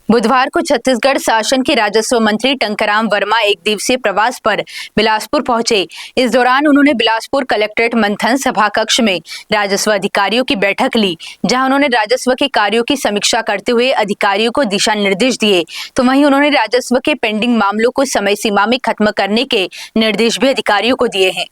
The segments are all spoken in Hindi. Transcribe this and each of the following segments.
बुधवार को छत्तीसगढ़ शासन के राजस्व मंत्री टंकराम वर्मा एक दिवसीय प्रवास पर बिलासपुर पहुंचे। इस दौरान उन्होंने बिलासपुर कलेक्ट्रेट मंथन सभा कक्ष में राजस्व अधिकारियों की बैठक ली, जहां उन्होंने राजस्व के कार्यों की समीक्षा करते हुए अधिकारियों को दिशा निर्देश दिए। तो वहीं उन्होंने राजस्व के पेंडिंग मामलों को समय सीमा में खत्म करने के निर्देश भी अधिकारियों को दिए हैं।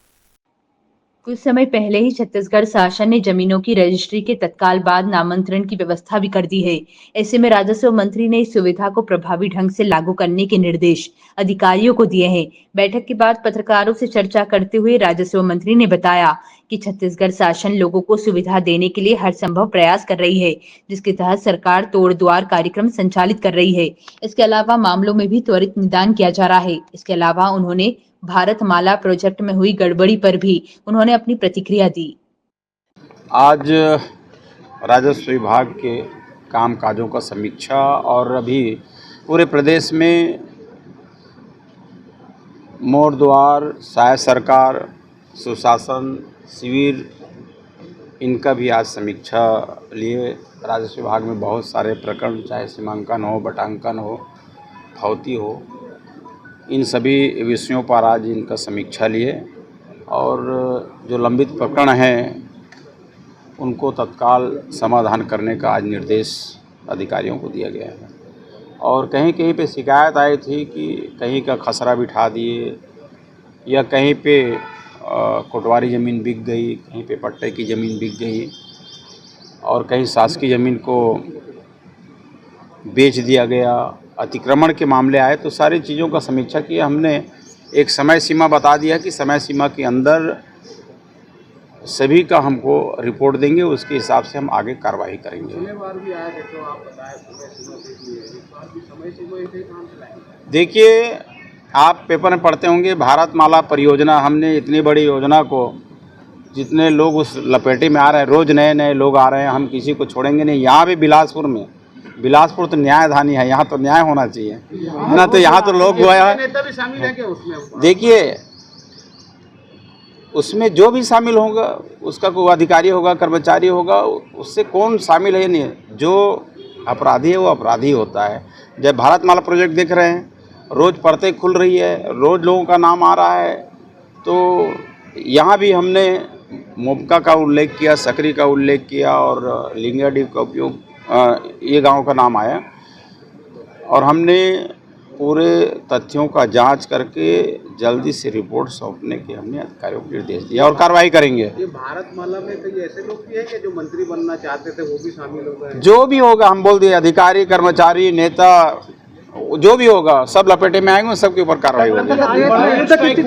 कुछ समय पहले ही छत्तीसगढ़ शासन ने जमीनों की रजिस्ट्री के तत्काल बाद नामांतरण की व्यवस्था भी कर दी है। ऐसे में राजस्व मंत्री ने इस सुविधा को प्रभावी ढंग से लागू करने के निर्देश अधिकारियों को दिए हैं। बैठक के बाद पत्रकारों से चर्चा करते हुए राजस्व मंत्री ने बताया कि छत्तीसगढ़ शासन लोगों को सुविधा देने के लिए हर संभव प्रयास कर रही है, जिसके तहत सरकार तोड़ द्वार कार्यक्रम संचालित कर रही है। इसके अलावा मामलों में भी त्वरित निदान किया जा रहा है। इसके अलावा उन्होंने भारत माला प्रोजेक्ट में हुई गड़बड़ी पर भी उन्होंने अपनी प्रतिक्रिया दी। आज राजस्व विभाग के काम काजों का समीक्षा और अभी पूरे प्रदेश में मोड़ द्वार, सहायक सरकार, सुशासन शिविर, इनका भी आज समीक्षा लिए। राजस्व विभाग में बहुत सारे प्रकरण, चाहे सीमांकन हो, बटांकन हो, फौती हो, इन सभी विषयों पर आज इनका समीक्षा लिए और जो लंबित प्रकरण हैं उनको तत्काल समाधान करने का आज निर्देश अधिकारियों को दिया गया है। और कहीं कहीं पे शिकायत आई थी कि कहीं का खसरा बिठा दिए या कहीं पे कोटवारी ज़मीन बिक गई, कहीं पे पट्टे की ज़मीन बिक गई और कहीं शासकीय ज़मीन को बेच दिया गया, अतिक्रमण के मामले आए। तो सारी चीज़ों का समीक्षा किया हमने। एक समय सीमा बता दिया कि समय सीमा के अंदर सभी का हमको रिपोर्ट देंगे, उसके हिसाब से हम आगे कार्रवाई करेंगे। देखिए, आप पेपर में पढ़ते होंगे भारत माला परियोजना, हमने इतनी बड़ी योजना को, जितने लोग उस लपेटे में आ रहे हैं, रोज़ नए नए लोग आ रहे हैं, हम किसी को छोड़ेंगे नहीं। यहाँ भी बिलासपुर तो न्यायधानी है, यहाँ तो न्याय होना चाहिए ना। तो यहाँ तो लोग हुआ नेता भी शामिल है क्या उसमें? देखिए, उसमें जो भी शामिल होगा उसका कोई अधिकारी होगा, कर्मचारी होगा, उससे कौन शामिल है नहीं। जो अपराधी है वो अपराधी होता है। जब भारत माला प्रोजेक्ट देख रहे हैं, रोज़ पढ़ते खुल रही है, रोज़ लोगों का नाम आ रहा है। तो यहाँ भी हमने मोपका का उल्लेख किया, सकरी का उल्लेख किया और लिंगाडीव का उपयोग, ये गांव का नाम आया और हमने पूरे तथ्यों का जांच करके जल्दी से रिपोर्ट सौंपने के हमने अधिकारियों को निर्देश दिया और कार्रवाई करेंगे। ये भारत माला में कई ऐसे लोग भी हैं कि जो मंत्री बनना चाहते थे, वो भी शामिल हो गए? जो भी होगा, हम बोल दिए, अधिकारी, कर्मचारी, नेता, जो भी होगा सब लपेटे में आएंगे, सबके ऊपर कार्रवाई होगी।